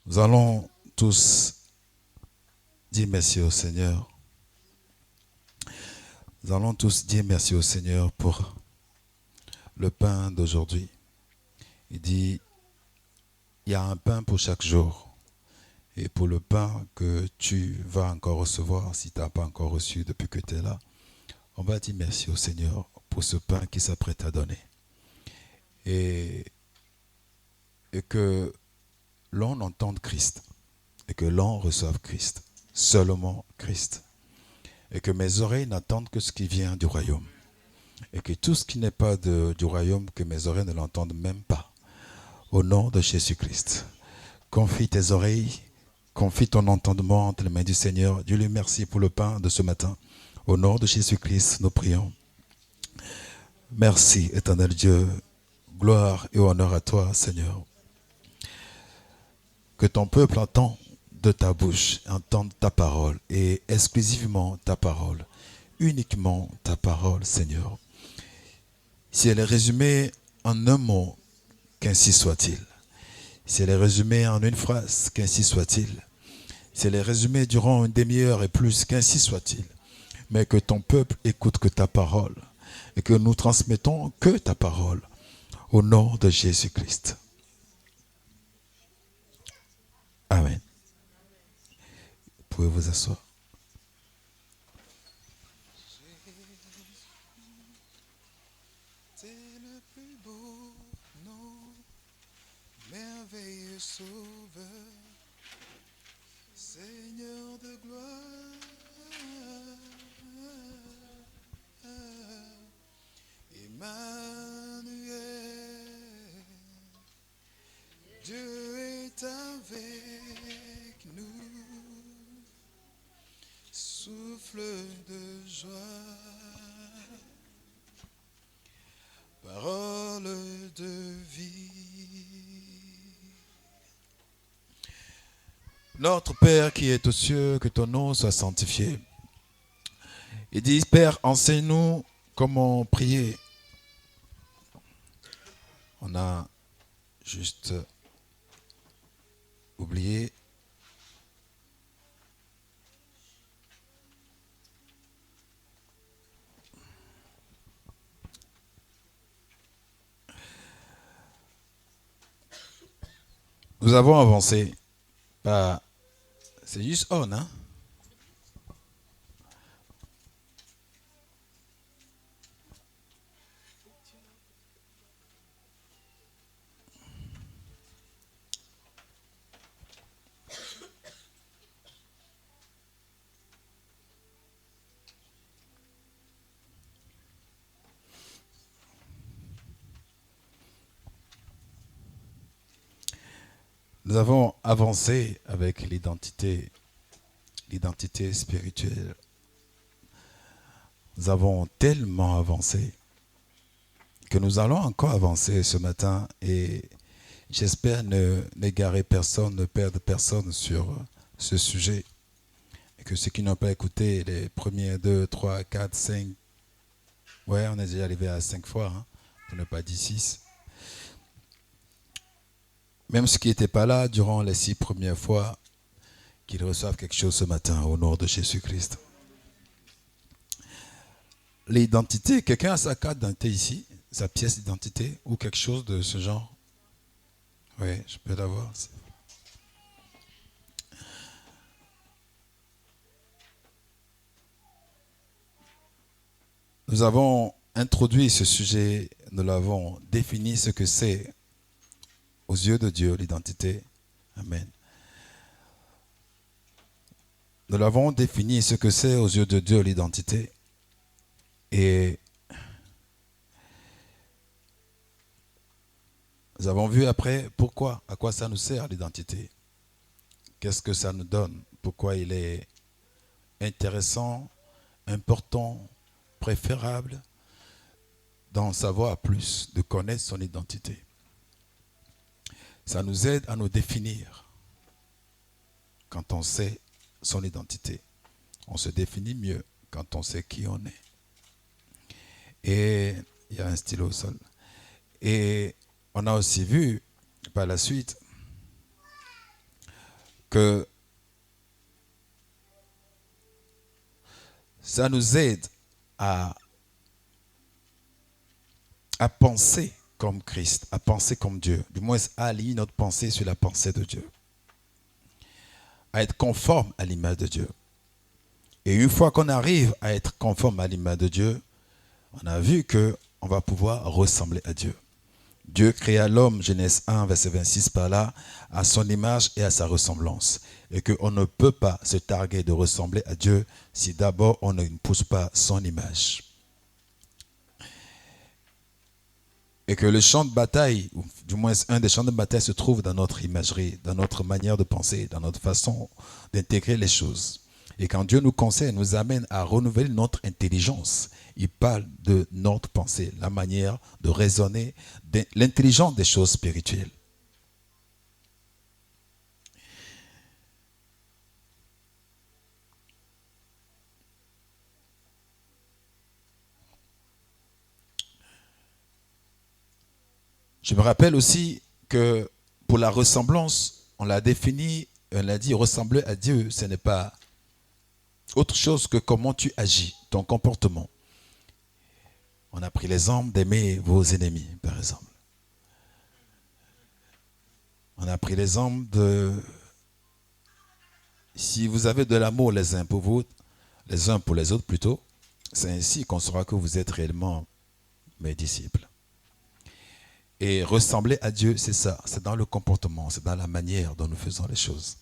Nous allons tous dire merci au Seigneur. Nous allons tous dire merci au Seigneur pour le pain d'aujourd'hui. Il dit, il y a un pain pour chaque jour. Et pour le pain que tu vas encore recevoir, si tu n'as pas encore reçu depuis que tu es là, on va dire merci au Seigneur pour ce pain qui s'apprête à donner. Et que l'on entende Christ. Et que l'on reçoive Christ. Seulement Christ. Et que mes oreilles n'entendent que ce qui vient du royaume. Et que tout ce qui n'est pas du royaume, que mes oreilles ne l'entendent même pas. Au nom de Jésus-Christ. Confie tes oreilles, confie ton entendement entre les mains du Seigneur. Dieu lui merci pour le pain de ce matin. Au nom de Jésus-Christ, nous prions. Merci, éternel Dieu. Gloire et honneur à toi, Seigneur. Que ton peuple entende de ta bouche, entende ta parole et exclusivement ta parole. Uniquement ta parole, Seigneur. Si elle est résumée en un mot, qu'ainsi soit-il. Si elle est résumée en une phrase, qu'ainsi soit-il. Si elle est résumée durant une demi-heure et plus, qu'ainsi soit-il. Mais que ton peuple écoute que ta parole et que nous transmettons que ta parole au nom de Jésus-Christ. Amen. Vous pouvez vous asseoir. C'est le plus beau nom, merveilleux sauveur, Seigneur de gloire, Emmanuel, Dieu est avec nous, souffle de joie. Parole de vie. Notre Père qui est aux cieux, que ton nom soit sanctifié. Il dit, Père, enseigne-nous comment prier. On a juste oublié. Nous avons avancé. C'est juste on, hein? Nous avons avancé avec l'identité spirituelle. Nous avons tellement avancé que nous allons encore avancer ce matin et j'espère n'égarer personne, ne perdre personne sur ce sujet. Et que ceux qui n'ont pas écouté les premiers 2, 3, 4, 5, ouais, on est déjà arrivé à 5 fois, hein, pour ne pas dire 6. Même ceux qui n'étaient pas là durant les 6 premières fois, qu'ils reçoivent quelque chose ce matin au nom de Jésus-Christ. L'identité, quelqu'un a sa carte d'identité ici, sa pièce d'identité ou quelque chose de ce genre? Oui, je peux l'avoir. Nous avons introduit ce sujet, nous l'avons défini ce que c'est aux yeux de Dieu, l'identité. Amen. Nous l'avons défini ce que c'est aux yeux de Dieu, l'identité. Et Nous avons vu après pourquoi, à quoi ça nous sert l'identité. Qu'est-ce que ça nous donne? Pourquoi il est intéressant, important, préférable d'en savoir plus, de connaître son identité. Ça nous aide à nous définir quand on sait son identité. On se définit mieux quand on sait qui on est. Et il y a un stylo au sol. Et on a aussi vu par la suite que ça nous aide à penser comme Christ, à penser comme Dieu. Du moins, à aligner notre pensée sur la pensée de Dieu. À être conforme à l'image de Dieu. Et une fois qu'on arrive à être conforme à l'image de Dieu, on a vu qu'on va pouvoir ressembler à Dieu. Dieu créa l'homme, Genèse 1, verset 26 par là, à son image et à sa ressemblance. Et qu'on ne peut pas se targuer de ressembler à Dieu si d'abord on ne pousse pas son image. Et que le champ de bataille, ou du moins un des champs de bataille se trouve dans notre imagerie, dans notre manière de penser, dans notre façon d'intégrer les choses. Et quand Dieu nous conseille, nous amène à renouveler notre intelligence. Il parle de notre pensée, la manière de raisonner, de l'intelligence des choses spirituelles. Je me rappelle aussi que pour la ressemblance, on l'a défini, on l'a dit, ressembler à Dieu, ce n'est pas autre chose que comment tu agis, ton comportement. On a pris l'exemple d'aimer vos ennemis, par exemple. On a pris l'exemple de... Si vous avez de l'amour les uns pour vous, les uns pour les autres plutôt, c'est ainsi qu'on saura que vous êtes réellement mes disciples. Et ressembler à Dieu, c'est ça. C'est dans le comportement, c'est dans la manière dont nous faisons les choses.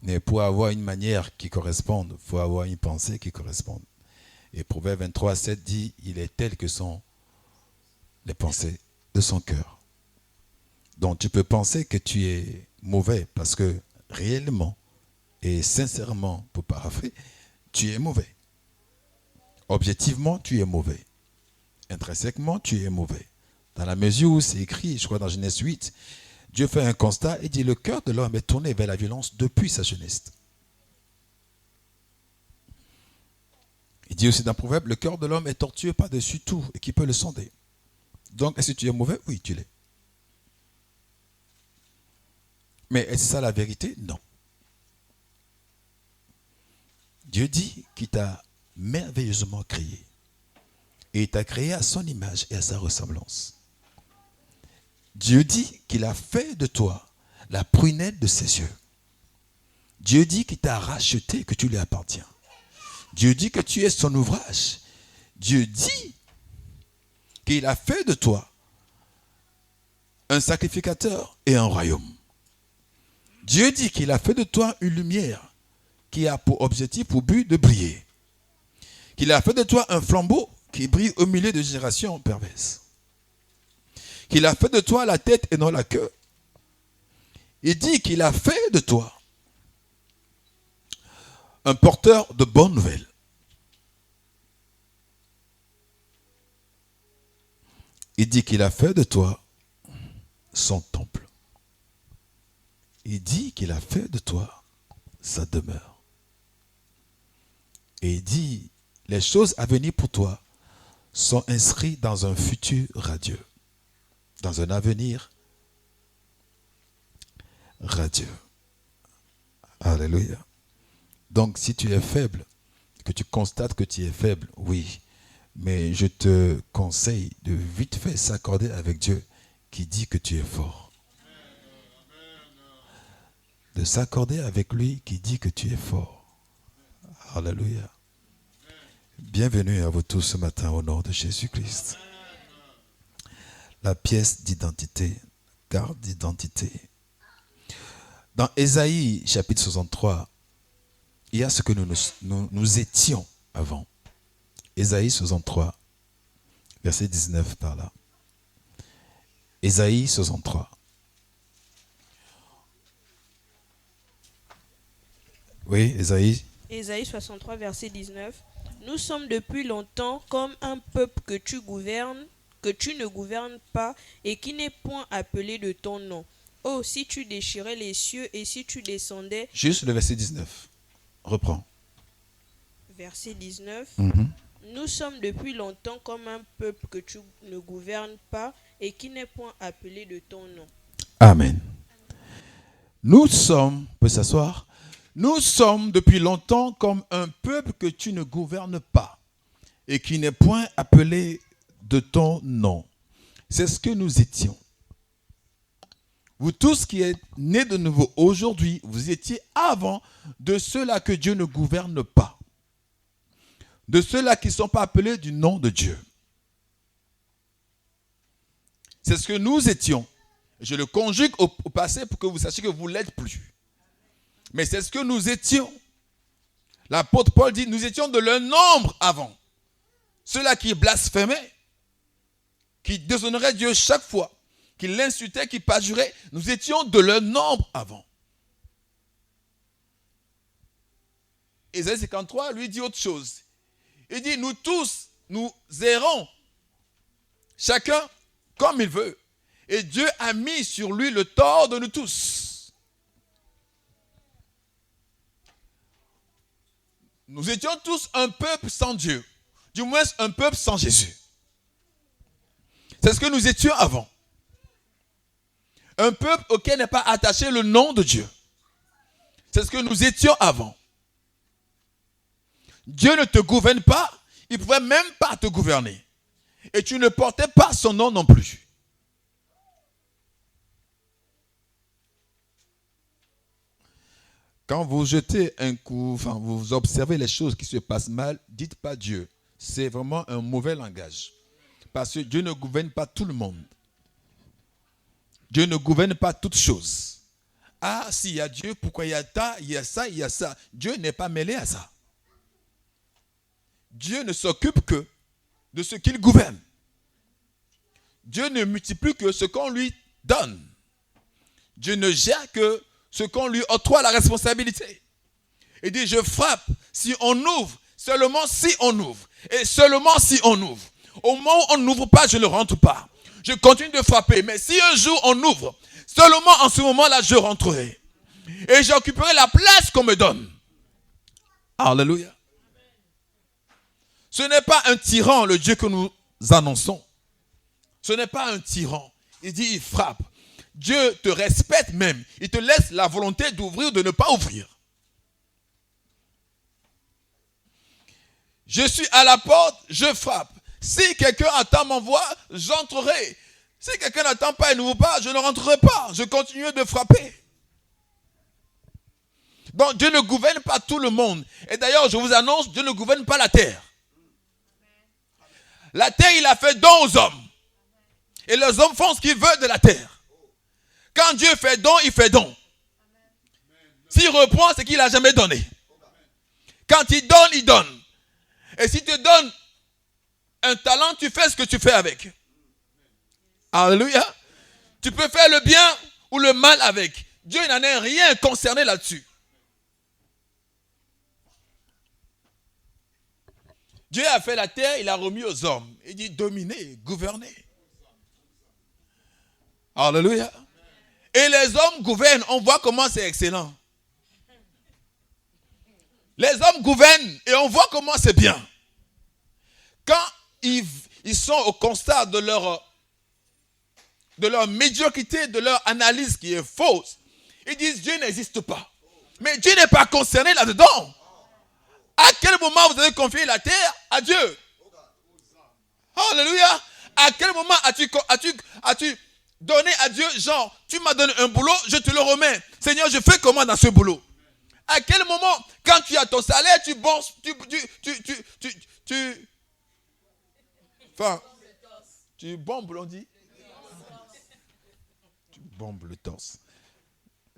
Mais pour avoir une manière qui corresponde, il faut avoir une pensée qui corresponde. Et Proverbe 23, 7 dit, il est tel que sont les pensées de son cœur. Donc tu peux penser que tu es mauvais parce que réellement et sincèrement, pour paraphrer, tu es mauvais. Objectivement, tu es mauvais. Intrinsèquement, tu es mauvais. Dans la mesure où c'est écrit, je crois dans Genèse 8, Dieu fait un constat et dit, le cœur de l'homme est tourné vers la violence depuis sa jeunesse. Il dit aussi dans Proverbe, le cœur de l'homme est tortueux par-dessus tout et qui peut le sonder. Donc, est-ce que tu es mauvais? Oui, tu l'es. Mais est-ce ça la vérité? Non. Dieu dit qu'il t'a merveilleusement créé. Et il t'a créé à son image et à sa ressemblance. Dieu dit qu'il a fait de toi la prunelle de ses yeux. Dieu dit qu'il t'a racheté, que tu lui appartiens. Dieu dit que tu es son ouvrage. Dieu dit qu'il a fait de toi un sacrificateur et un royaume. Dieu dit qu'il a fait de toi une lumière qui a pour objectif, pour but de briller. Qu'il a fait de toi un flambeau qui brille au milieu de générations perverses. Qu'il a fait de toi la tête et non la queue. Il dit qu'il a fait de toi un porteur de bonnes nouvelles. Il dit qu'il a fait de toi son temple. Il dit qu'il a fait de toi sa demeure. Et il dit, les choses à venir pour toi sont inscrites dans un futur radieux, dans un avenir radieux. Alléluia. Donc si tu es faible, que tu constates que tu es faible, oui, mais je te conseille de vite fait s'accorder avec Dieu qui dit que tu es fort. De s'accorder avec lui qui dit que tu es fort. Alléluia. Bienvenue à vous tous ce matin au nom de Jésus-Christ. La pièce d'identité, carte d'identité. Dans Ésaïe chapitre 63, il y a ce que nous étions avant. Ésaïe 63, verset 19 par là. Ésaïe 63. Oui, Ésaïe. Ésaïe 63, verset 19. Nous sommes depuis longtemps comme un peuple que tu ne gouvernes pas et qui n'est point appelé de ton nom. Oh, si tu déchirais les cieux et si tu descendais. Juste le verset 19. Reprends. Verset 19. Mhm. Nous sommes depuis longtemps comme un peuple que tu ne gouvernes pas et qui n'est point appelé de ton nom. Amen. Nous sommes, on peut s'asseoir. Nous sommes depuis longtemps comme un peuple que tu ne gouvernes pas et qui n'est point appelé de ton nom. C'est ce que nous étions. Vous tous qui êtes nés de nouveau aujourd'hui, vous étiez avant de ceux-là que Dieu ne gouverne pas. De ceux-là qui ne sont pas appelés du nom de Dieu. C'est ce que nous étions. Je le conjugue au passé pour que vous sachiez que vous ne l'êtes plus. Mais c'est ce que nous étions. L'apôtre Paul dit, nous étions de leur nombre avant. Ceux-là qui blasphémaient, qui déshonoraient Dieu chaque fois, qui l'insultaient, qui parjuraient, nous étions de leur nombre avant. Ésaïe 53 lui dit autre chose. Il dit, nous tous, nous errons, chacun comme il veut. Et Dieu a mis sur lui le tort de nous tous. Nous étions tous un peuple sans Dieu. Du moins, un peuple sans Jésus. C'est ce que nous étions avant. Un peuple auquel n'est pas attaché le nom de Dieu. C'est ce que nous étions avant. Dieu ne te gouverne pas, il ne pouvait même pas te gouverner. Et tu ne portais pas son nom non plus. Quand vous jetez un coup, vous observez les choses qui se passent mal, dites pas Dieu. C'est vraiment un mauvais langage. Parce que Dieu ne gouverne pas tout le monde. Dieu ne gouverne pas toutes choses. Ah, s'il y a Dieu, pourquoi il y a ça, il y a ça. Dieu n'est pas mêlé à ça. Dieu ne s'occupe que de ce qu'il gouverne. Dieu ne multiplie que ce qu'on lui donne. Dieu ne gère que ce qu'on lui octroie la responsabilité. Il dit, je frappe si on ouvre, seulement si on ouvre. Et seulement si on ouvre. Au moment où on n'ouvre pas, je ne rentre pas. Je continue de frapper. Mais si un jour on ouvre, seulement en ce moment-là, je rentrerai. Et j'occuperai la place qu'on me donne. Alléluia. Ce n'est pas un tyran, le Dieu que nous annonçons. Ce n'est pas un tyran. Il dit, il frappe. Dieu te respecte même. Il te laisse la volonté d'ouvrir ou de ne pas ouvrir. Je suis à la porte, je frappe. Si quelqu'un attend ma voix, j'entrerai. Si quelqu'un n'attend pas et n'ouvre pas, je ne rentrerai pas. Je continue de frapper. Donc Dieu ne gouverne pas tout le monde. Et d'ailleurs, je vous annonce, Dieu ne gouverne pas la terre. La terre, il a fait don aux hommes. Et les hommes font ce qu'ils veulent de la terre. Quand Dieu fait don, il fait don. S'il reprend, c'est qu'il n'a jamais donné. Quand il donne, il donne. Et s'il te donne un talent, tu fais ce que tu fais avec. Alléluia. Tu peux faire le bien ou le mal avec. Dieu n'en est rien concerné là-dessus. Dieu a fait la terre, il a remis aux hommes. Il dit dominer, gouverner. Alléluia. Et les hommes gouvernent. On voit comment c'est excellent. Les hommes gouvernent et on voit comment c'est bien. Quand ils sont au constat de leur médiocrité, de leur analyse qui est fausse, ils disent Dieu n'existe pas. Mais Dieu n'est pas concerné là-dedans. À quel moment vous avez confié la terre à Dieu? Alléluia. À quel moment as-tu donné à Dieu, genre, tu m'as donné un boulot, je te le remets. Seigneur, je fais comment dans ce boulot? À quel moment, quand tu as ton salaire, tu bombes, on dit? Tu bombes le torse.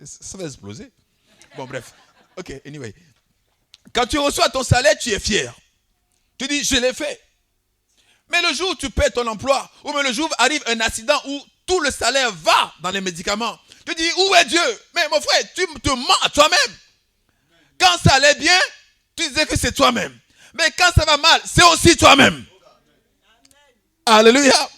Ça va exploser. Bon, bref. Ok, anyway. Quand tu reçois ton salaire, tu es fier. Tu dis, je l'ai fait. Mais le jour où tu perds ton emploi, ou même le jour où arrive un accident où tout le salaire va dans les médicaments. Tu dis, où est Dieu? Mais mon frère, tu te mens à toi-même. Quand ça allait bien, tu disais que c'est toi-même. Mais quand ça va mal, c'est aussi toi-même. Alléluia.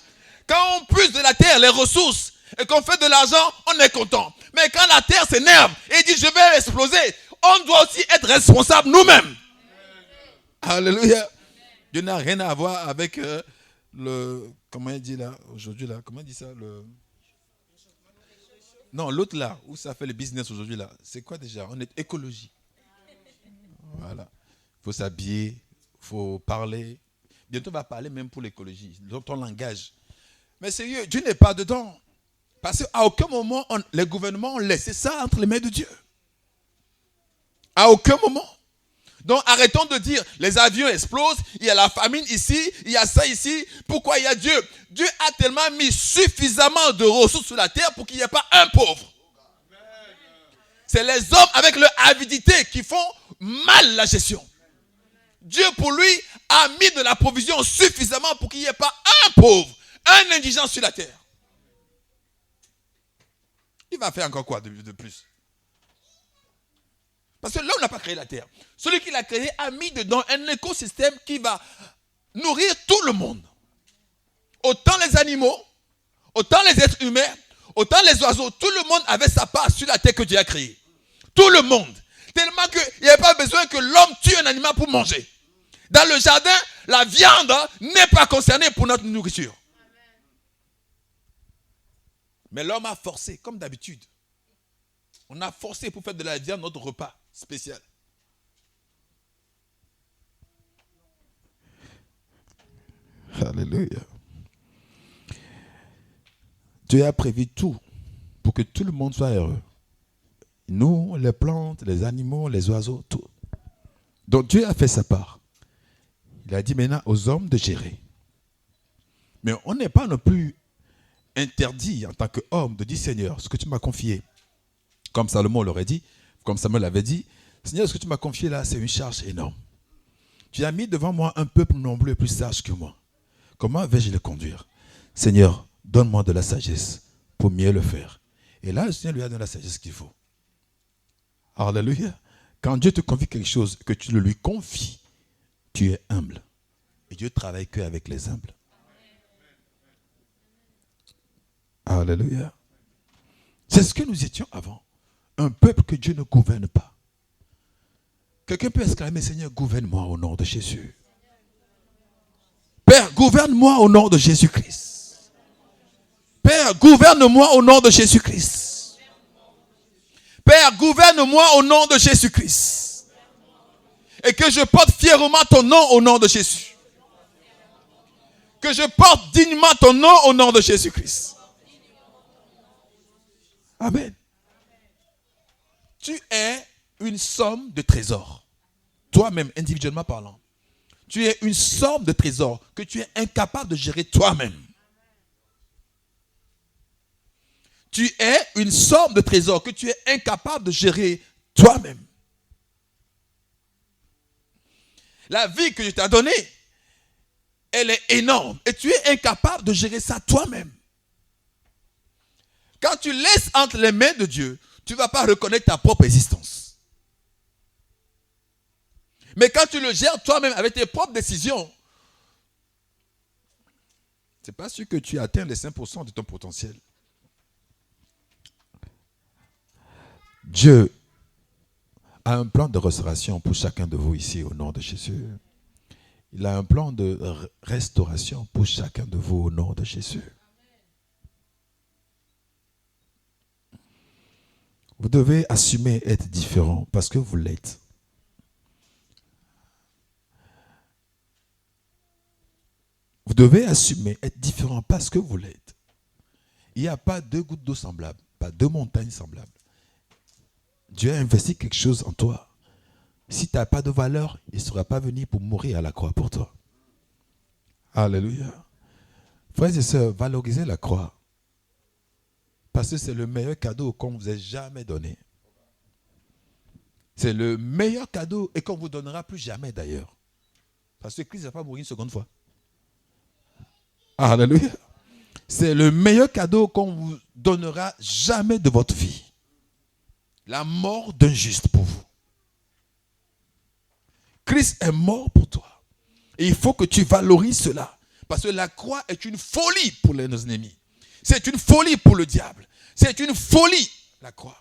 Quand on puise de la terre les ressources et qu'on fait de l'argent, on est content. Mais quand la terre s'énerve et dit, je vais exploser, on doit aussi être responsable nous-mêmes. Alléluia. Dieu n'a rien à voir avec comment il dit là, aujourd'hui là, comment il dit ça Non, l'autre là, où ça fait le business aujourd'hui là, c'est quoi déjà? On est écologie. Voilà. Il faut s'habiller, il faut parler. Bientôt on va parler même pour l'écologie, ton langage. Mais sérieux, Dieu n'est pas dedans. Parce qu'à aucun moment, les gouvernements ont laissé ça entre les mains de Dieu. À aucun moment. Donc arrêtons de dire, les avions explosent, il y a la famine ici, il y a ça ici. Pourquoi il y a Dieu? Dieu a tellement mis suffisamment de ressources sur la terre pour qu'il n'y ait pas un pauvre. C'est les hommes avec leur avidité qui font mal la gestion. Dieu pour lui a mis de la provision suffisamment pour qu'il n'y ait pas un pauvre, un indigent sur la terre. Il va faire encore quoi de plus? Parce que l'homme n'a pas créé la terre. Celui qui l'a créé a mis dedans un écosystème qui va nourrir tout le monde. Autant les animaux, autant les êtres humains, autant les oiseaux. Tout le monde avait sa part sur la terre que Dieu a créée. Tout le monde. Tellement qu'il n'y avait pas besoin que l'homme tue un animal pour manger. Dans le jardin, la viande n'est pas concernée pour notre nourriture. Mais l'homme a forcé, comme d'habitude. On a forcé pour faire de la viande notre repas spécial. Alléluia. Dieu a prévu tout pour que tout le monde soit heureux. Nous, les plantes, les animaux, les oiseaux, tout. Donc Dieu a fait sa part. Il a dit maintenant aux hommes de gérer. Mais on n'est pas non plus interdit en tant qu'homme de dire Seigneur, ce que tu m'as confié, comme Salomon l'aurait dit, comme Samuel l'avait dit, Seigneur, ce que tu m'as confié là, c'est une charge énorme. Tu as mis devant moi un peuple nombreux et plus sage que moi. Comment vais-je le conduire? Seigneur, donne-moi de la sagesse pour mieux le faire. Et là, le Seigneur lui a donné la sagesse qu'il faut. Alléluia. Quand Dieu te confie quelque chose, que tu le lui confies, tu es humble. Et Dieu travaille qu'avec les humbles. Alléluia. C'est ce que nous étions avant. Un peuple que Dieu ne gouverne pas. Quelqu'un peut exclamer, Seigneur, gouverne-moi au nom de Jésus. Père, gouverne-moi au nom de Jésus-Christ. Père, gouverne-moi au nom de Jésus-Christ. Père, gouverne-moi au nom de Jésus-Christ. Et que je porte fièrement ton nom au nom de Jésus. Que je porte dignement ton nom au nom de Jésus-Christ. Amen. Tu es une somme de trésors. Toi-même, individuellement parlant. Tu es une somme de trésors que tu es incapable de gérer toi-même. Tu es une somme de trésors que tu es incapable de gérer toi-même. La vie que je t'ai donnée, elle est énorme. Et tu es incapable de gérer ça toi-même. Quand tu laisses entre les mains de Dieu, tu ne vas pas reconnaître ta propre existence. Mais quand tu le gères toi-même avec tes propres décisions, ce n'est pas sûr que tu atteins les 5% de ton potentiel. Dieu a un plan de restauration pour chacun de vous ici au nom de Jésus. Il a un plan de restauration pour chacun de vous au nom de Jésus. Vous devez assumer être différent parce que vous l'êtes. Vous devez assumer être différent parce que vous l'êtes. Il n'y a pas deux gouttes d'eau semblables, pas deux montagnes semblables. Dieu a investi quelque chose en toi. Si tu n'as pas de valeur, il ne sera pas venu pour mourir à la croix pour toi. Alléluia. Frères et sœurs, valorisez la croix. Parce que c'est le meilleur cadeau qu'on vous ait jamais donné. C'est le meilleur cadeau et qu'on ne vous donnera plus jamais d'ailleurs. Parce que Christ n'a pas mouru une seconde fois. Alléluia. c'est le meilleur cadeau qu'on vous donnera jamais de votre vie. La mort d'un juste pour vous. Christ est mort pour toi. Et il faut que tu valorises cela. Parce que la croix est une folie pour nos ennemis. C'est une folie pour le diable. C'est une folie, la croix.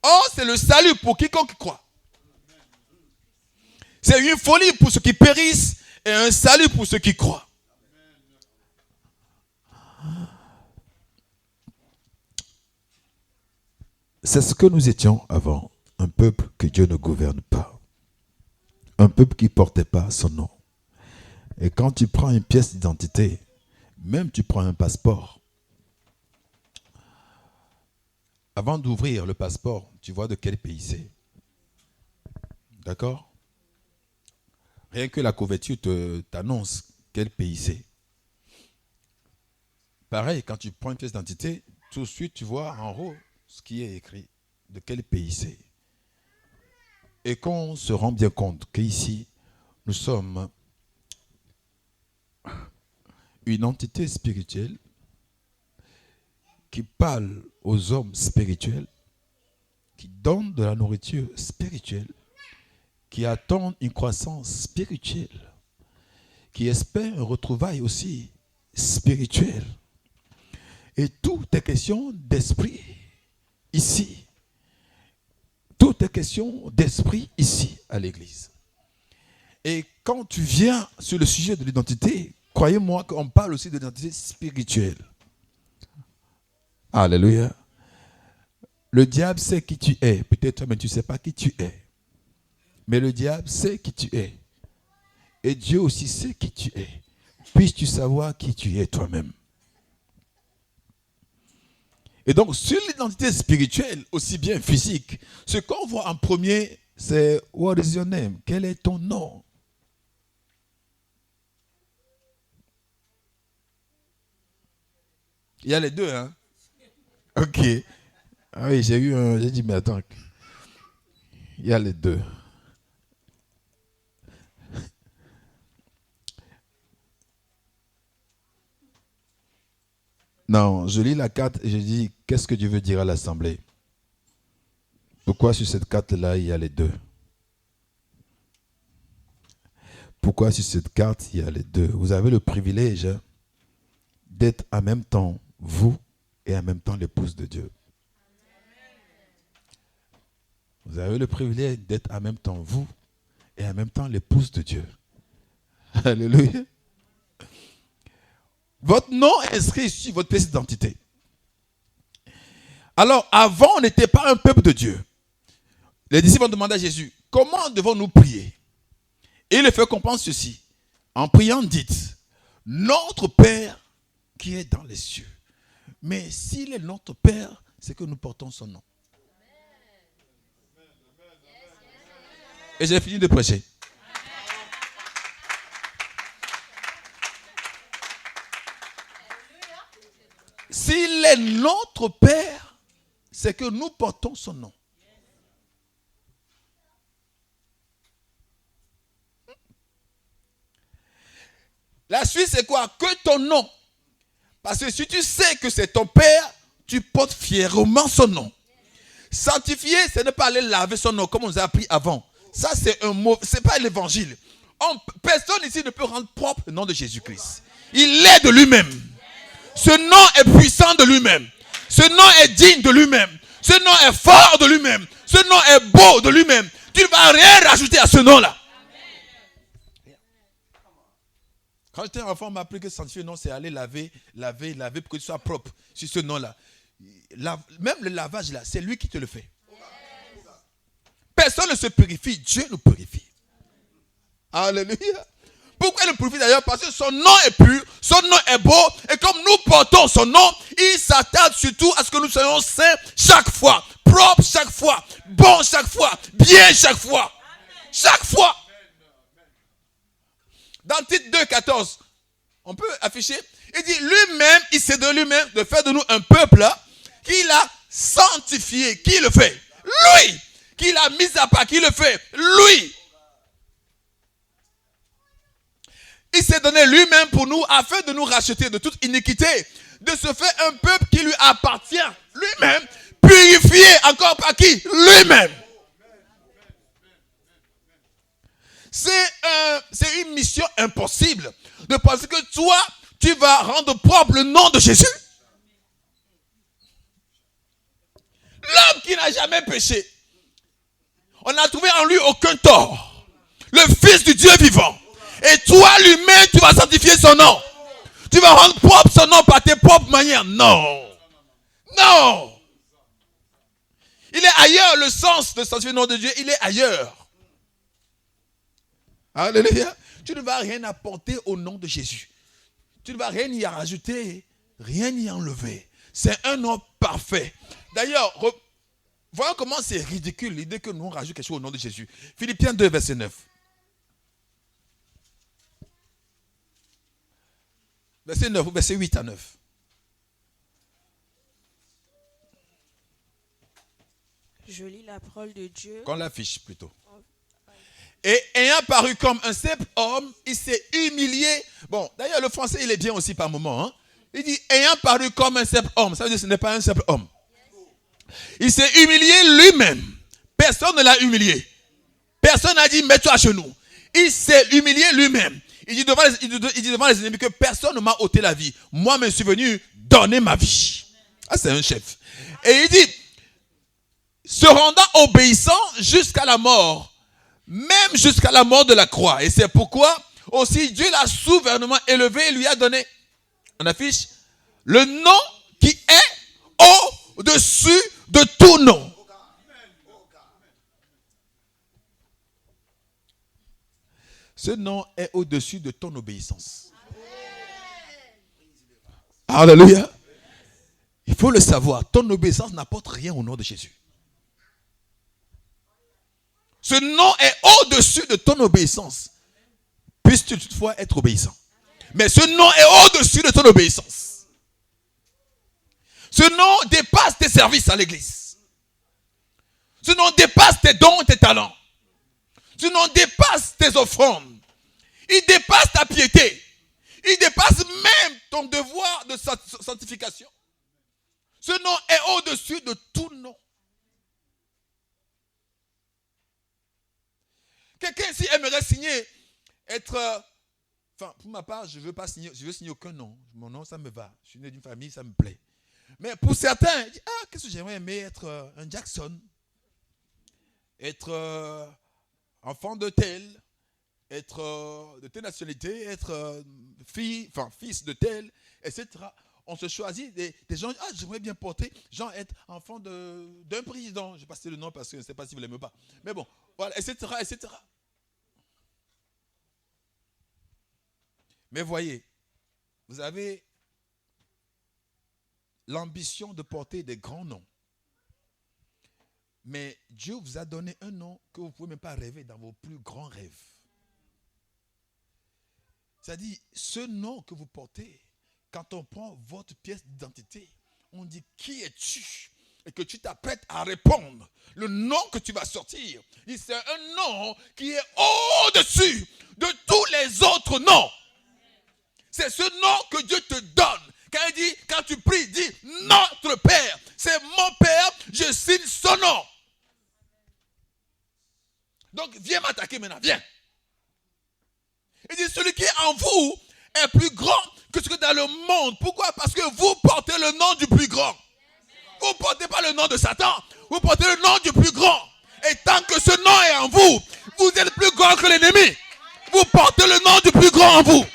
Or, c'est le salut pour quiconque croit. C'est une folie pour ceux qui périssent et un salut pour ceux qui croient. C'est ce que nous étions avant. Un peuple que Dieu ne gouverne pas. Un peuple qui ne portait pas son nom. Et quand tu prends une pièce d'identité, même tu prends un passeport, avant d'ouvrir le passeport, tu vois de quel pays c'est. D'accord? Rien que la couverture t'annonce quel pays c'est. Pareil, quand tu prends une pièce d'identité, tout de suite tu vois en haut ce qui est écrit, de quel pays c'est. Et qu'on se rend bien compte qu'ici, nous sommes une entité spirituelle qui parle aux hommes spirituels, qui donne de la nourriture spirituelle, qui attendent une croissance spirituelle, qui espèrent un retrouvail aussi spirituel. Et tout est question d'esprit ici. Tout est question d'esprit ici à l'église. Et quand tu viens sur le sujet de l'identité, croyez-moi qu'on parle aussi de l'identité spirituelle. Alléluia. Le diable sait qui tu es. Peut-être toi, mais tu ne sais pas qui tu es. Mais le diable sait qui tu es. Et Dieu aussi sait qui tu es. Puisses-tu savoir qui tu es toi-même. Et donc, sur l'identité spirituelle, aussi bien physique, ce qu'on voit en premier, c'est « What is your name ?» Quel est ton nom? Il y a les deux, hein? Ok. Ah oui, j'ai dit, mais attends. Il y a les deux. Non, je lis la carte et je dis, qu'est-ce que Dieu veut dire à l'assemblée? Pourquoi sur cette carte-là, il y a les deux? Pourquoi sur cette carte, il y a les deux? Vous avez le privilège d'être en même temps vous et en même temps l'épouse de Dieu. Vous avez le privilège d'être en même temps vous et en même temps l'épouse de Dieu. Alléluia. Votre nom est inscrit sur votre pièce d'identité. Alors, avant, on n'était pas un peuple de Dieu. Les disciples ont demandé à Jésus, comment devons-nous prier? Et il leur fait comprendre ceci. En priant, dites, notre Père qui est dans les cieux. Mais s'il est notre Père, c'est que nous portons son nom. Et j'ai fini de prêcher. S'il est notre Père, c'est que nous portons son nom. La suite, c'est quoi? Que ton nom. Parce que si tu sais que c'est ton Père, tu portes fièrement son nom. Sanctifier, c'est ne pas aller laver son nom, comme on nous a appris avant. Ça, c'est un mot, c'est pas l'évangile. Personne ici ne peut rendre propre le nom de Jésus-Christ. Il est de lui-même. Ce nom est puissant de lui-même. Ce nom est digne de lui-même. Ce nom est fort de lui-même. Ce nom est beau de lui-même. Tu ne vas rien rajouter à ce nom-là. Quand j'étais enfant, on m'a appris que sanctifier, non, c'est aller laver pour que tu sois propre sur ce nom-là. Même le lavage là, c'est lui qui te le fait. Personne ne se purifie, Dieu nous purifie. Alléluia. Pourquoi il nous purifie d'ailleurs? Parce que son nom est pur, son nom est beau, et comme nous portons son nom, il s'attarde surtout à ce que nous soyons saints chaque fois, propres chaque fois, bons chaque fois, bien chaque fois. Chaque fois. Dans Tite 2,14, on peut afficher, il dit lui-même, il s'est de lui-même de faire de nous un peuple qu'il a sanctifié. Qui le fait? Lui. Qu'il a mis à part. Qui le fait? Lui. il s'est donné lui-même pour nous afin de nous racheter de toute iniquité, de se faire un peuple qui lui appartient lui-même, purifié encore par qui? Lui-même. C'est une mission impossible de penser que toi, tu vas rendre propre le nom de Jésus. L'homme qui n'a jamais péché, on n'a trouvé en lui aucun tort. Le Fils du Dieu vivant. Et toi, lui-même, tu vas sanctifier son nom. Tu vas rendre propre son nom par tes propres manières. Non. Non. Il est ailleurs, le sens de sanctifier le nom de Dieu, il est ailleurs. Alléluia. Tu ne vas rien apporter au nom de Jésus. Tu ne vas rien y rajouter, rien y enlever. C'est un nom parfait. D'ailleurs, voyons comment c'est ridicule l'idée que nous rajoutons quelque chose au nom de Jésus. Philippiens 2, verset 9. Verset 9 ou verset 8 à 9. Je lis la parole de Dieu. Qu'on l'affiche plutôt. Et ayant paru comme un simple homme, il s'est humilié. Bon, d'ailleurs, le français, il est bien aussi par moment. Hein? Il dit, ayant paru comme un simple homme. Ça veut dire que ce n'est pas un simple homme. Il s'est humilié lui-même. Personne ne l'a humilié. Personne n'a dit, mets-toi à genoux. Il s'est humilié lui-même. Il dit devant les ennemis que personne ne m'a ôté la vie. Moi, je suis venu donner ma vie. Ah, c'est un chef. Et il dit, se rendant obéissant jusqu'à la mort, même jusqu'à la mort de la croix. Et c'est pourquoi aussi Dieu l'a souverainement élevé et lui a donné, on affiche, le nom qui est au-dessus de tout nom. Ce nom est au-dessus de ton obéissance. Alléluia. Il faut le savoir, ton obéissance n'apporte rien au nom de Jésus. Ce nom est au-dessus de ton obéissance. Puisses-tu toutefois être obéissant. Mais ce nom est au-dessus de ton obéissance. Ce nom dépasse tes services à l'église. Ce nom dépasse tes dons et tes talents. Ce nom dépasse tes offrandes. Il dépasse ta piété. Il dépasse même ton devoir de sanctification. Ce nom est au-dessus de tout nom. Quelqu'un ici aimerait signer, pour ma part, je veux signer aucun nom. Mon nom, ça me va. Je suis né d'une famille, ça me plaît. Mais pour certains, qu'est-ce que j'aimerais aimer être un Jackson, être enfant de tel, être de telle nationalité, être fils de tel, etc. On se choisit des gens, j'aimerais bien porter, être enfant d'un président. Je vais passer le nom parce que je ne sais pas si vous ne l'aimez pas. Mais bon, voilà, etc., etc. Mais voyez, vous avez l'ambition de porter des grands noms. Mais Dieu vous a donné un nom que vous ne pouvez même pas rêver dans vos plus grands rêves. C'est-à-dire, ce nom que vous portez, quand on prend votre pièce d'identité, on dit qui es-tu? Et que tu t'apprêtes à répondre. Le nom que tu vas sortir, c'est un nom qui est au-dessus de tous les autres noms. C'est ce nom que Dieu te donne. Quand tu pries, dis notre Père. C'est mon Père, je signe son nom. Donc viens m'attaquer maintenant, viens. Il dit celui qui est en vous est plus grand que ce que dans le monde. Pourquoi? Parce que vous portez le nom du plus grand. Vous ne portez pas le nom de Satan, vous portez le nom du plus grand. Et tant que ce nom est en vous, vous êtes plus grand que l'ennemi. Vous portez le nom du plus grand en vous.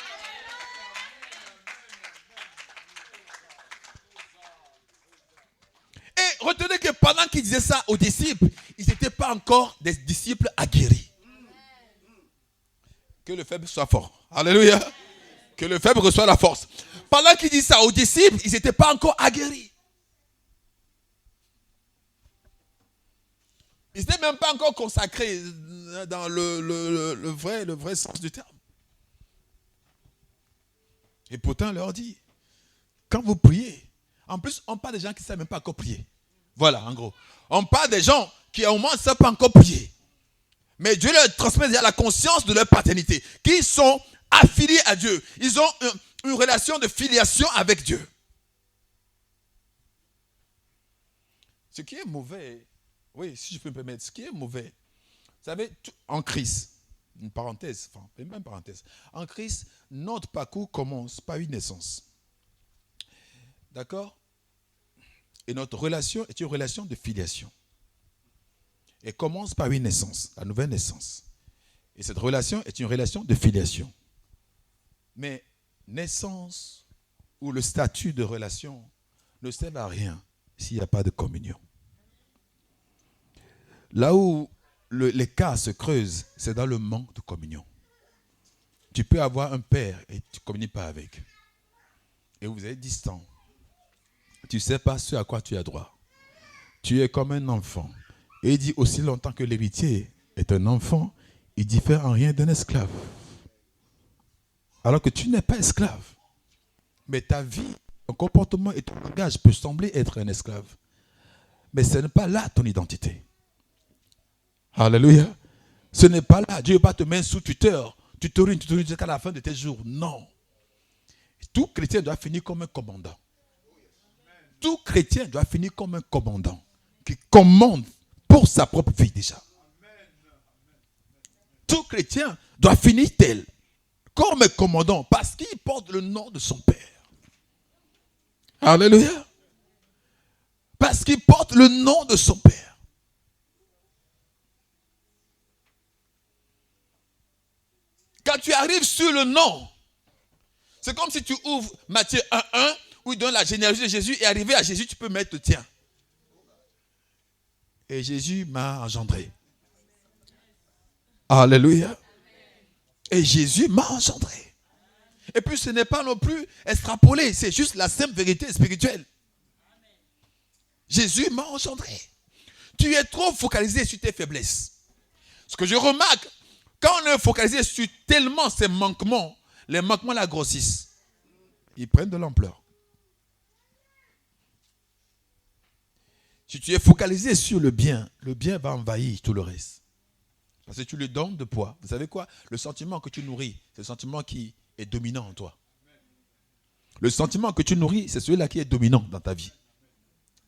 Et retenez que pendant qu'il disait ça aux disciples, ils n'étaient pas encore des disciples aguerris. Que le faible soit fort. Alléluia. Que le faible reçoive la force. Pendant qu'il dit ça aux disciples, ils n'étaient pas encore aguerris. Ils n'étaient même pas encore consacrés dans le vrai sens du terme. Et pourtant, on leur dit, quand vous priez, en plus, on parle des gens qui ne savent même pas encore prier. Voilà, en gros. On parle des gens qui, au moins, ne savent pas encore prier. Mais Dieu leur transmet déjà la conscience de leur paternité, qui sont affiliés à Dieu. Ils ont une relation de filiation avec Dieu. Ce qui est mauvais, oui, si je peux me permettre, ce qui est mauvais, vous savez, en Christ, une parenthèse, enfin, même une parenthèse, en Christ, notre parcours commence par une naissance. D'accord? Et notre relation est une relation de filiation. Elle commence par une naissance, la nouvelle naissance. Et cette relation est une relation de filiation. Mais naissance ou le statut de relation ne sert à rien s'il n'y a pas de communion. Là où l'écart se creuse, c'est dans le manque de communion. Tu peux avoir un père et tu ne communies pas avec. Et vous êtes distants. Tu ne sais pas ce à quoi tu as droit. Tu es comme un enfant. Et il dit aussi longtemps que l'héritier est un enfant, il diffère en rien d'un esclave. Alors que tu n'es pas esclave. Mais ta vie, ton comportement et ton langage peuvent sembler être un esclave. Mais ce n'est pas là ton identité. Alléluia. Ce n'est pas là. Dieu ne va pas te mettre sous tuteur. Tutorine jusqu'à la fin de tes jours. Non. Tout chrétien doit finir comme un commandant. Tout chrétien doit finir comme un commandant qui commande pour sa propre vie déjà. Tout chrétien doit finir tel, comme un commandant, parce qu'il porte le nom de son Père. Alléluia. Parce qu'il porte le nom de son Père. Quand tu arrives sur le nom, c'est comme si tu ouvres Matthieu 1:1, où il donne la généalogie de Jésus, et arrivé à Jésus, tu peux mettre le tien. Et Jésus m'a engendré. Alléluia. Et Jésus m'a engendré. Et puis ce n'est pas non plus extrapolé, c'est juste la simple vérité spirituelle. Jésus m'a engendré. Tu es trop focalisé sur tes faiblesses. Ce que je remarque, quand on est focalisé sur tellement ces manquements, les manquements la grossissent. Ils prennent de l'ampleur. Si tu es focalisé sur le bien va envahir tout le reste. Parce que tu lui donnes de poids. Vous savez quoi? Le sentiment que tu nourris, c'est le sentiment qui est dominant en toi. Le sentiment que tu nourris, c'est celui-là qui est dominant dans ta vie.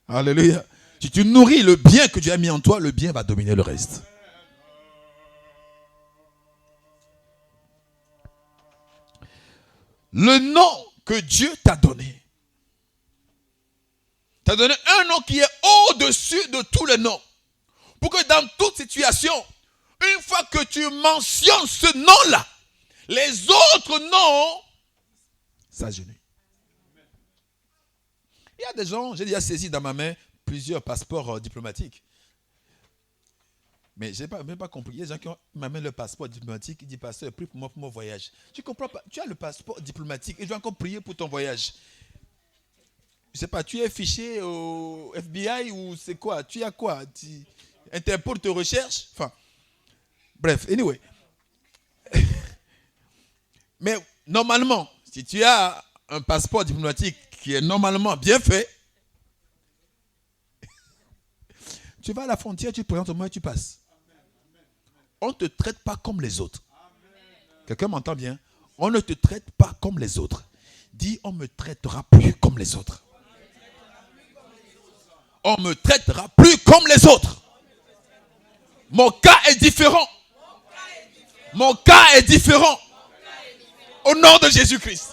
Alléluia. Si tu nourris le bien que Dieu a mis en toi, le bien va dominer le reste. Le nom que Dieu t'a donné. T'a donné un nom qui est au-dessus de tous les noms. Pour que dans toute situation, une fois que tu mentionnes ce nom-là, les autres noms s'agenouillent. Il y a des gens, j'ai déjà saisi dans ma main plusieurs passeports diplomatiques. Mais je n'ai même pas compris. Il y a des gens qui m'amènent le passeport diplomatique, ils disent, pasteur, prie pour moi pour mon voyage. Tu ne comprends pas. Tu as le passeport diplomatique et je dois encore prier pour ton voyage. Je ne sais pas, tu es fiché au FBI ou c'est quoi? Tu as quoi? Interpol te recherche? Enfin, bref, anyway. Mais normalement, si tu as un passeport diplomatique qui est normalement bien fait, tu vas à la frontière, tu te présentes au moins et tu passes. On ne te traite pas comme les autres. Quelqu'un m'entend bien? On ne te traite pas comme les autres. Dis, on ne me traitera plus comme les autres. On ne me traitera plus comme les autres. Mon cas est différent. Mon cas est différent. Au nom de Jésus-Christ.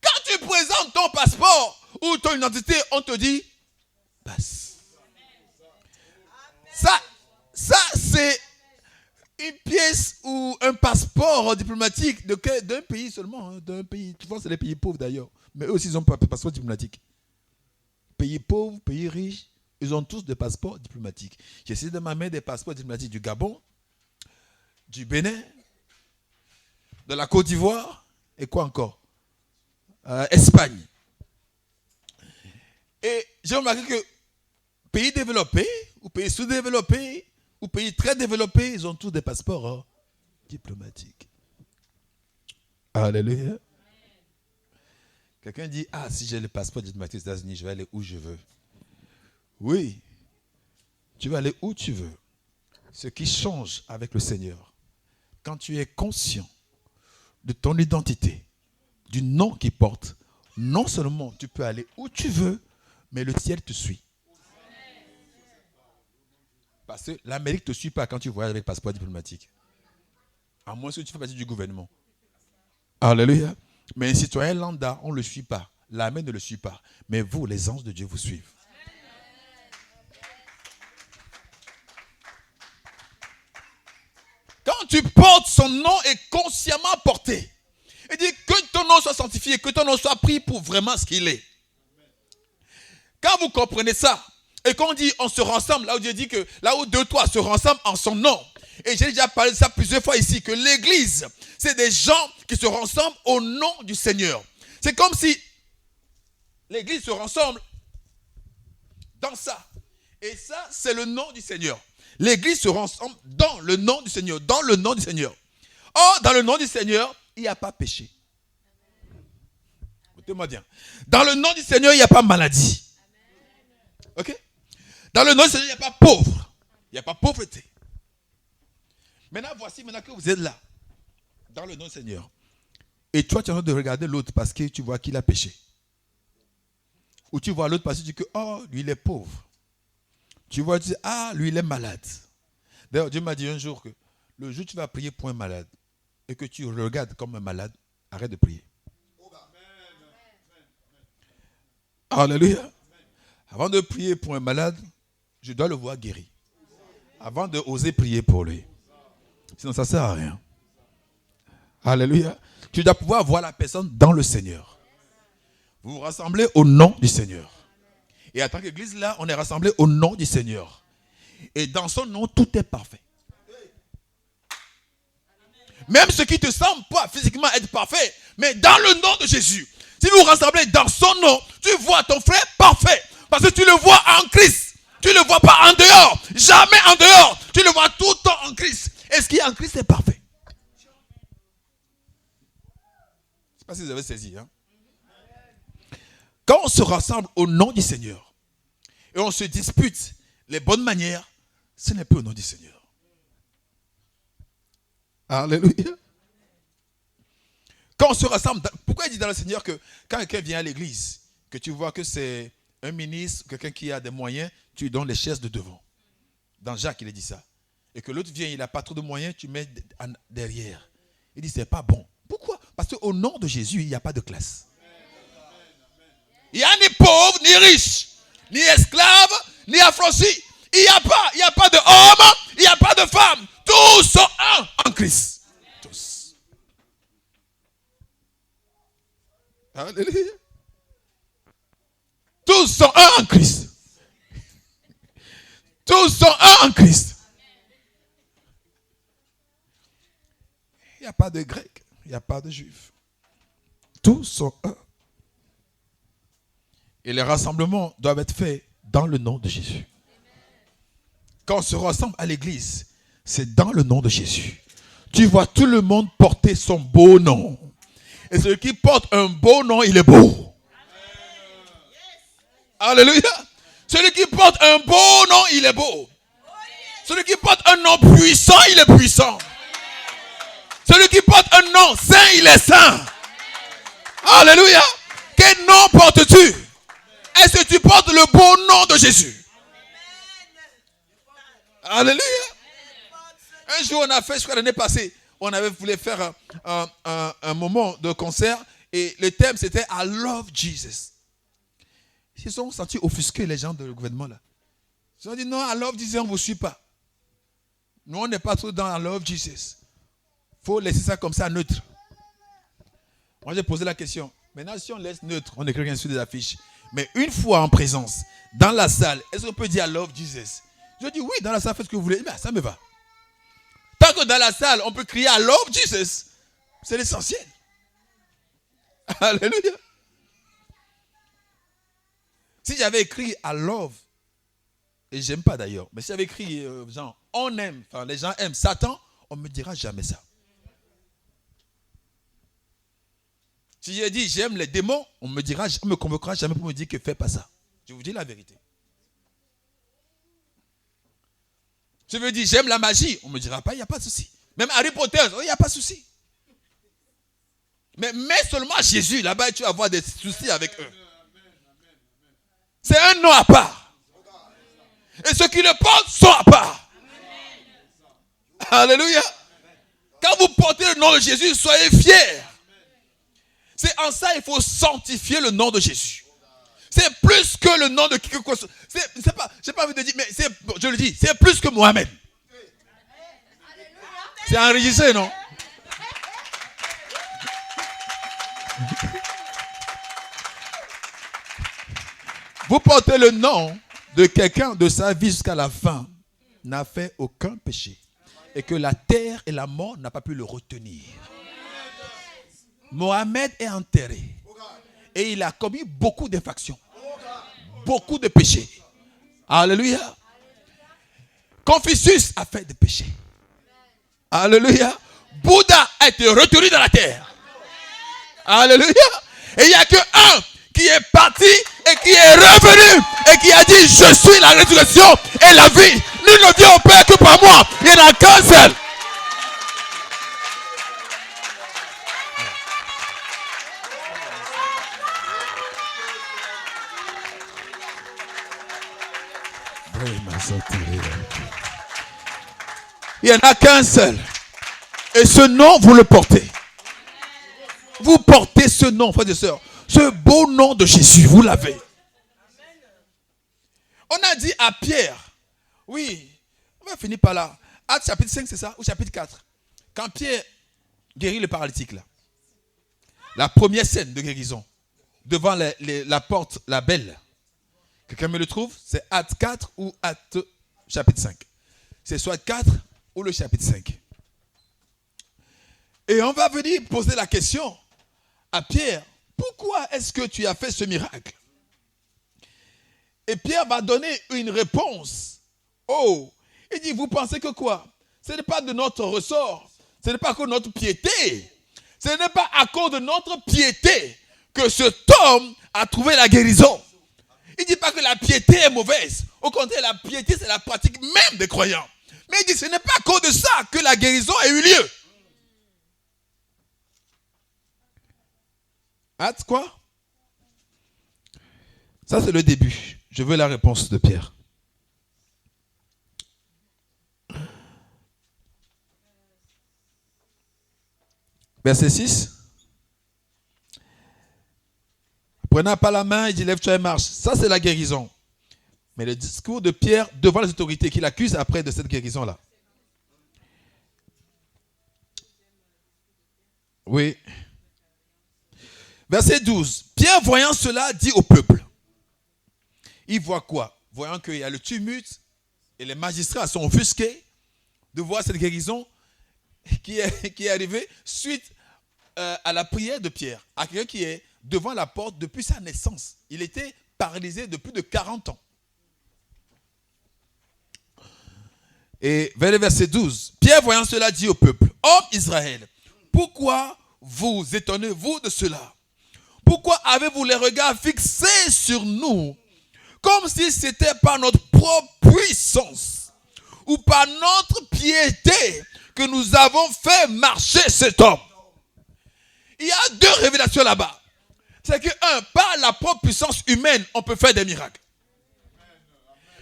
Quand tu présentes ton passeport ou ton identité, on te dit, passe. Ça c'est une pièce ou un passeport diplomatique d'un pays seulement. D'un pays, souvent c'est les pays pauvres d'ailleurs. Mais eux aussi ils ont pas de passeport diplomatique. Pays pauvres, pays riches, ils ont tous des passeports diplomatiques. J'ai essayé de m'amener des passeports diplomatiques du Gabon, du Bénin, de la Côte d'Ivoire, et quoi encore? Espagne. Et j'ai remarqué que pays développés, ou pays sous-développés, ou pays très développés, ils ont tous des passeports diplomatiques. Alléluia. Quelqu'un dit, si j'ai le passeport diplomatique aux États-Unis, je vais aller où je veux. Oui, tu vas aller où tu veux. Ce qui change avec le Seigneur, quand tu es conscient de ton identité, du nom qu'il porte, non seulement tu peux aller où tu veux, mais le ciel te suit. Parce que l'Amérique ne te suit pas quand tu voyages avec passeport diplomatique. À moins que tu fais partie du gouvernement. Alléluia. Mais un citoyen lambda, on ne le suit pas. L'armée ne le suit pas. Mais vous, les anges de Dieu, vous suivent. Quand tu portes son nom est consciemment porté. Il dit que ton nom soit sanctifié, que ton nom soit pris pour vraiment ce qu'il est. Quand vous comprenez ça, et qu'on dit on se rassemble, là où Dieu dit que là où deux, trois se rassemblent en son nom. Et j'ai déjà parlé de ça plusieurs fois ici, que l'église, c'est des gens qui se rassemblent au nom du Seigneur. C'est comme si l'église se rassemble dans ça. Et ça, c'est le nom du Seigneur. L'église se rassemble dans le nom du Seigneur, dans le nom du Seigneur. Or, dans le nom du Seigneur, il n'y a pas péché. Écoutez-moi bien. Dans le nom du Seigneur, il n'y a pas maladie. Ok? Dans le nom du Seigneur, il n'y a pas pauvre. Il n'y a pas pauvreté. Maintenant, voici maintenant que vous êtes là, dans le nom du Seigneur. Et toi, tu es en train de regarder l'autre parce que tu vois qu'il a péché. Ou tu vois l'autre parce que tu dis que, oh, lui, il est pauvre. Tu vois, tu dis, ah, lui, il est malade. D'ailleurs, Dieu m'a dit un jour que le jour où tu vas prier pour un malade et que tu le regardes comme un malade, arrête de prier. Alléluia. Avant de prier pour un malade, je dois le voir guéri. Avant de oser prier pour lui. Sinon, ça ne sert à rien. Alléluia. Tu dois pouvoir voir la personne dans le Seigneur. Vous vous rassemblez au nom du Seigneur. Et en tant qu'église, là, on est rassemblés au nom du Seigneur. Et dans son nom, tout est parfait. Même ce qui ne te semble pas physiquement être parfait, mais dans le nom de Jésus. Si vous vous rassemblez dans son nom, tu vois ton frère parfait. Parce que tu le vois en Christ. Tu ne le vois pas en dehors. Jamais en dehors. Tu le vois tout le temps en Christ. Et ce qui est en Christ est parfait. Je ne sais pas si vous avez saisi. Hein? Quand on se rassemble au nom du Seigneur et on se dispute les bonnes manières, ce n'est plus au nom du Seigneur. Alléluia. Quand on se rassemble, pourquoi il dit dans le Seigneur que quand quelqu'un vient à l'église, que tu vois que c'est un ministre, quelqu'un qui a des moyens, tu lui donnes les chaises de devant. Dans Jacques, il a dit ça. Et que l'autre vient, il n'a pas trop de moyens, tu mets derrière. Il dit, c'est pas bon. Pourquoi? Parce qu'au nom de Jésus, il n'y a pas de classe. Il n'y a ni pauvre, ni riche, ni esclave, ni affranchi. Il n'y a pas de homme, il n'y a pas de femme. Tous sont un en Christ. Tous. Alléluia. Tous sont un en Christ. Tous sont un en Christ. Il n'y a pas de grec, il n'y a pas de juif. Tous sont un. Et les rassemblements doivent être faits dans le nom de Jésus. Quand on se rassemble à l'église, c'est dans le nom de Jésus. Tu vois tout le monde porter son beau nom. Et celui qui porte un beau nom, il est beau. Alléluia. Celui qui porte un beau nom, il est beau. Celui qui porte un nom puissant, il est puissant. Celui qui porte un nom saint, il est saint. Alléluia. Quel nom portes-tu? Est-ce que tu portes le beau nom de Jésus? Alléluia. Un jour, on a fait, je crois l'année passée, on avait voulu faire un moment de concert et le thème c'était I love Jesus. Ils se sont sentis offusqués, les gens du gouvernement là. Ils ont dit non, I love Jesus, on ne vous suit pas. Nous, on n'est pas trop dans I love Jesus. Il faut laisser ça comme ça neutre. Moi, j'ai posé la question. Maintenant, si on laisse neutre, on n'écrit rien sur des affiches. Mais une fois en présence, dans la salle, est-ce qu'on peut dire I love Jesus? Je dis oui, dans la salle, faites ce que vous voulez. Mais ça me va. Tant que dans la salle, on peut crier I love Jesus, c'est l'essentiel. Alléluia. Si j'avais écrit I love, et j'aime pas d'ailleurs, mais si j'avais écrit genre on aime, enfin les gens aiment Satan, on ne me dira jamais ça. Si j'ai dit j'aime les démons, on me convoquera jamais pour me dire que fais pas ça. Je vous dis la vérité. Je veux dire j'aime la magie, on ne me dira pas, il n'y a pas de souci. Même Harry Potter, il n'y a pas de souci. Mais mets seulement Jésus là-bas et tu vas avoir des soucis avec eux. C'est un nom à part. Et ceux qui le portent sont à part. Alléluia. Quand vous portez le nom de Jésus, soyez fiers. C'est en ça il faut sanctifier le nom de Jésus. C'est plus que le nom de quiconque. C'est pas, j'ai pas envie de dire, mais je le dis, c'est plus que Mohamed. C'est enregistré, non? Vous portez le nom de quelqu'un de sa vie jusqu'à la fin, n'a fait aucun péché. Et que la terre et la mort n'ont pas pu le retenir. Mohamed est enterré. Et il a commis beaucoup d'infractions. Beaucoup de péchés. Alléluia. Confucius a fait des péchés. Alléluia. Bouddha a été retenu dans la terre. Alléluia. Et il n'y a qu'un qui est parti et qui est revenu et qui a dit je suis la résurrection et la vie. Nul ne vient au Père que par moi. Il n'y en a qu'un seul. Il n'y en a qu'un seul. Et ce nom, vous le portez. Vous portez ce nom, frères et sœurs. Ce beau nom de Jésus, vous l'avez. On a dit à Pierre, oui, on va finir par là. Actes chapitre 5, c'est ça? Ou chapitre 4? Quand Pierre guérit le paralytique, là. La première scène de guérison. Devant la porte, la belle. Quelqu'un me le trouve? C'est Actes 4 ou Actes chapitre 5. C'est soit 4 ou le chapitre 5. Et on va venir poser la question à Pierre. Pourquoi est-ce que tu as fait ce miracle? Et Pierre va donner une réponse. Oh, il dit, vous pensez que quoi? Ce n'est pas de notre ressort. Ce n'est pas à cause de notre piété. Ce n'est pas à cause de notre piété que cet homme a trouvé la guérison. Il ne dit pas que la piété est mauvaise. Au contraire, la piété, c'est la pratique même des croyants. Mais il dit, ce n'est pas à cause de ça que la guérison a eu lieu. Actes quoi? Ça, c'est le début. Je veux la réponse de Pierre. Verset 6. Prenant par la main, il dit, lève-toi et marche. Ça, c'est la guérison. Mais le discours de Pierre devant les autorités qu'il accuse après de cette guérison-là. Oui. Verset 12. Pierre, voyant cela, dit au peuple. Il voit quoi? Voyant qu'il y a le tumulte et les magistrats sont offusqués de voir cette guérison qui est arrivée suite à la prière de Pierre. À quelqu'un qui est devant la porte depuis sa naissance. Il était paralysé de plus de 40 ans. Et vers le verset 12, Pierre voyant cela dit au peuple, Homme Israël, pourquoi vous étonnez-vous de cela? Pourquoi avez-vous les regards fixés sur nous, comme si c'était par notre propre puissance ou par notre piété que nous avons fait marcher cet homme? Il y a deux révélations là-bas. C'est que, par la propre puissance humaine, on peut faire des miracles.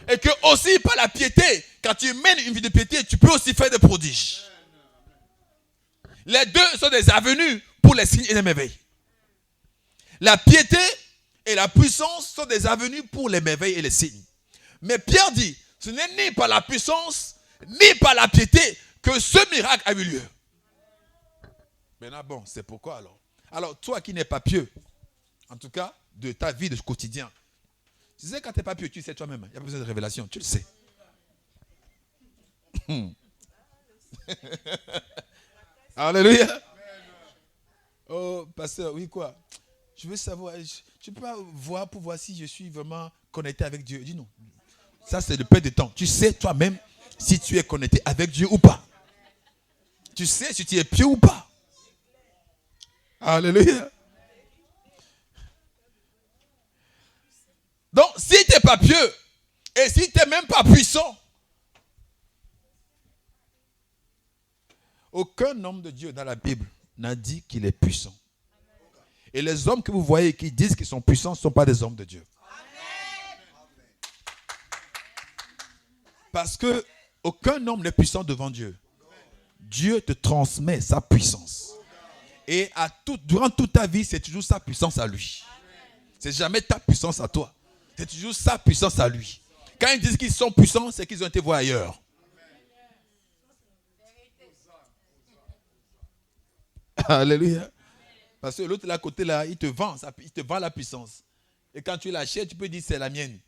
Et que aussi, par la piété, quand tu mènes une vie de piété, tu peux aussi faire des prodiges. Les deux sont des avenues pour les signes et les merveilles. La piété et la puissance sont des avenues pour les merveilles et les signes. Mais Pierre dit, ce n'est ni par la puissance, ni par la piété que ce miracle a eu lieu. Maintenant, bon, c'est pourquoi alors? Alors, toi qui n'es pas pieux, en tout cas, de ta vie de quotidien, tu sais, quand tu n'es pas pieux, tu sais toi-même. Il n'y a pas besoin de révélation, tu le sais. Alléluia. Oh, pasteur, oui, quoi? Je veux savoir, tu peux voir pour voir si je suis vraiment connecté avec Dieu. Dis non. Ça, c'est le peu de temps. Tu sais toi-même si tu es connecté avec Dieu ou pas. Tu sais si tu es pieux ou pas. Alléluia. Donc, si tu n'es pas pieux et si tu n'es même pas puissant, aucun homme de Dieu dans la Bible n'a dit qu'il est puissant. Et les hommes que vous voyez qui disent qu'ils sont puissants ne sont pas des hommes de Dieu. Parce que aucun homme n'est puissant devant Dieu. Dieu te transmet sa puissance. Et durant toute ta vie, c'est toujours sa puissance à lui. C'est jamais ta puissance à toi. C'est toujours sa puissance à lui. Quand ils disent qu'ils sont puissants, c'est qu'ils ont été voir ailleurs. Alléluia. Parce que l'autre, là, côté là, il te vend la puissance. Et quand tu l'achètes, tu peux dire c'est la mienne.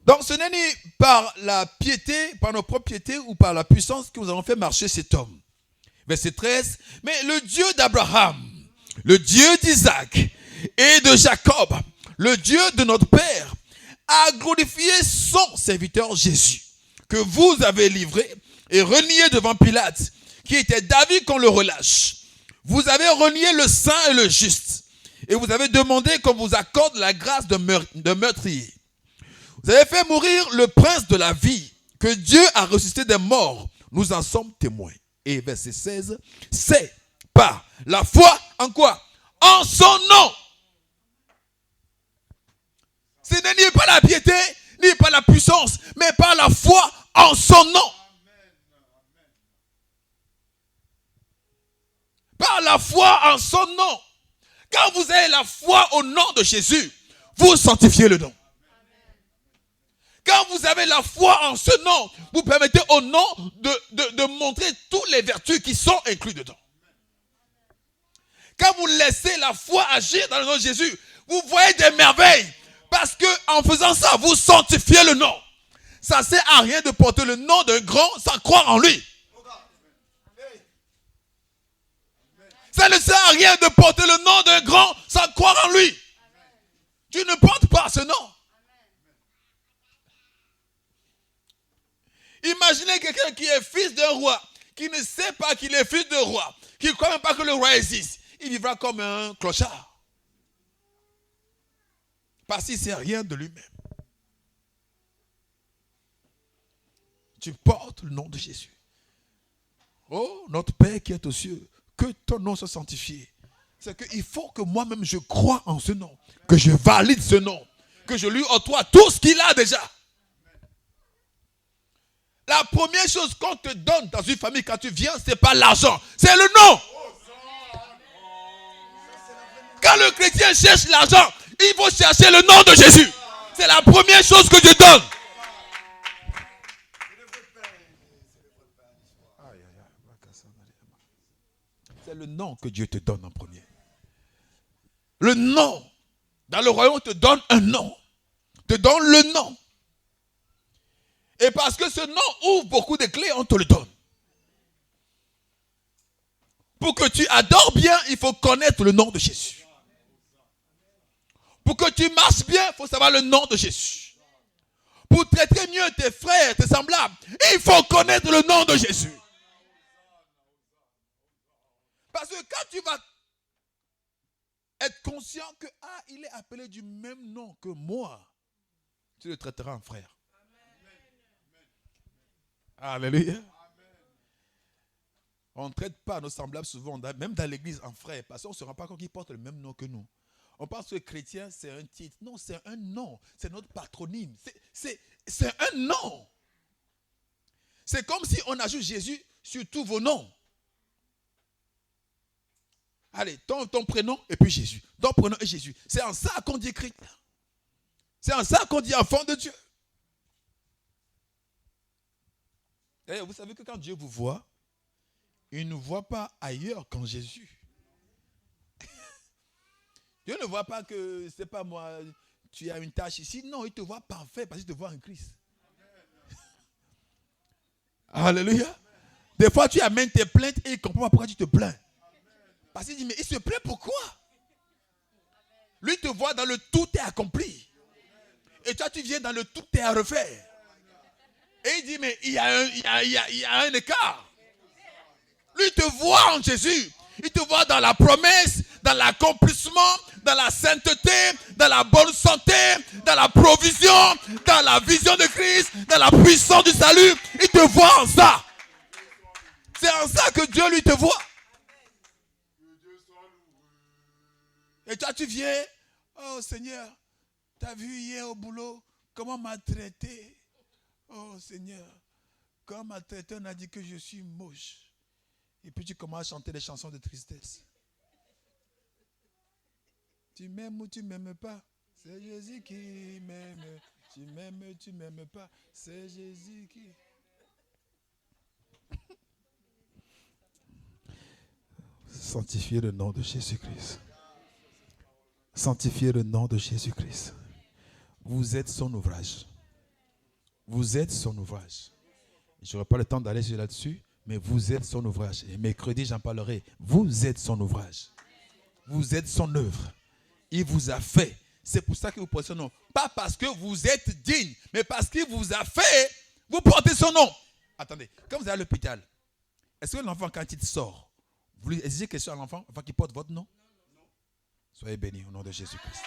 Donc ce n'est ni par la piété, par nos propres piétés ou par la puissance que nous avons fait marcher cet homme. Verset 13. Mais le Dieu d'Abraham, le Dieu d'Isaac et de Jacob, le Dieu de notre Père, a glorifié son serviteur Jésus, que vous avez livré et renié devant Pilate, qui était d'avis qu'on le relâche. Vous avez renié le saint et le juste, et vous avez demandé qu'on vous accorde la grâce de meurtrier. Vous avez fait mourir le prince de la vie, que Dieu a ressuscité des morts. Nous en sommes témoins. Et verset 16, c'est par la foi en quoi? En son nom. Ce n'est ni par la piété, ni par la puissance, mais par la foi en son nom. Par la foi en son nom. Quand vous avez la foi au nom de Jésus, vous sanctifiez le nom. Quand vous avez la foi en ce nom, vous permettez au nom de montrer toutes les vertus qui sont incluses dedans. Quand vous laissez la foi agir dans le nom de Jésus, vous voyez des merveilles. Parce qu'en faisant ça, vous sanctifiez le nom. Ça ne sert à rien de porter le nom d'un grand sans croire en lui. Ça ne sert à rien de porter le nom d'un grand sans croire en lui. Tu ne portes pas ce nom. Imaginez quelqu'un qui est fils d'un roi, qui ne sait pas qu'il est fils d'un roi, qui ne croit même pas que le roi existe. Il vivra comme un clochard. Parce qu'il ne sait rien de lui-même. Tu portes le nom de Jésus. Oh, notre Père qui est aux cieux, que ton nom soit sanctifié. C'est qu'il faut que moi-même je croie en ce nom, que je valide ce nom, que je lui octroie tout ce qu'il a déjà. La première chose qu'on te donne dans une famille quand tu viens, ce n'est pas l'argent, c'est le nom. Quand le chrétien cherche l'argent, il faut chercher le nom de Jésus. C'est la première chose que je donne. C'est le nom que Dieu te donne en premier. Le nom. Dans le royaume, on te donne un nom. Te donne le nom. Et parce que ce nom ouvre beaucoup de clés, on te le donne. Pour que tu adores bien, il faut connaître le nom de Jésus. Pour que tu marches bien, il faut savoir le nom de Jésus. Pour traiter mieux tes frères, tes semblables, il faut connaître le nom de Jésus. Parce que quand tu vas être conscient que il est appelé du même nom que moi, tu le traiteras en frère. Alléluia. On ne traite pas nos semblables souvent, même dans l'église, en frère, parce qu'on ne se rend pas compte qu'ils portent le même nom que nous. On pense que chrétien, c'est un titre. Non, c'est un nom. C'est notre patronyme. C'est un nom. C'est comme si on ajoute Jésus sur tous vos noms. Allez, ton prénom et puis Jésus. Ton prénom et Jésus. C'est en ça qu'on dit chrétien. C'est en ça qu'on dit enfant de Dieu. Et vous savez que quand Dieu vous voit, il ne voit pas ailleurs qu'en Jésus. Dieu ne voit pas que, c'est pas moi, tu as une tâche ici. Non, il te voit parfait parce qu'il te voit en Christ. Alléluia. Des fois, tu amènes tes plaintes et il ne comprend pas pourquoi tu te plains. Parce qu'il dit, mais il se plaint pourquoi? Lui, il te voit dans le tout est accompli. Et toi, tu viens dans le tout est à refaire. Et il dit, mais il y a un écart. Lui, il te voit en Jésus. Il te voit dans la promesse, dans l'accomplissement, dans la sainteté, dans la bonne santé, dans la provision, dans la vision de Christ, dans la puissance du salut. Il te voit en ça. C'est en ça que Dieu lui te voit. Et toi tu viens, oh Seigneur, tu as vu hier au boulot comment on m'a traité. Oh Seigneur, quand on m'a traité, on a dit que je suis moche. Et puis tu commences à chanter des chansons de tristesse. Tu m'aimes ou tu ne m'aimes pas? C'est Jésus qui m'aime. Tu m'aimes ou tu ne m'aimes pas? C'est Jésus qui... Sanctifiez le nom de Jésus-Christ. Sanctifiez le nom de Jésus-Christ. Vous êtes son ouvrage. Vous êtes son ouvrage. Je n'aurai pas le temps d'aller là-dessus, mais vous êtes son ouvrage. Et mercredi, j'en parlerai. Vous êtes son ouvrage. Vous êtes son œuvre. Il vous a fait. C'est pour ça que vous portez son nom. Pas parce que vous êtes digne, mais parce qu'il vous a fait, vous portez son nom. Attendez, quand vous allez à l'hôpital, est-ce que l'enfant, quand il sort, vous lui exigez quelque chose à l'enfant afin qu'il porte votre nom? Soyez bénis au nom de Jésus-Christ.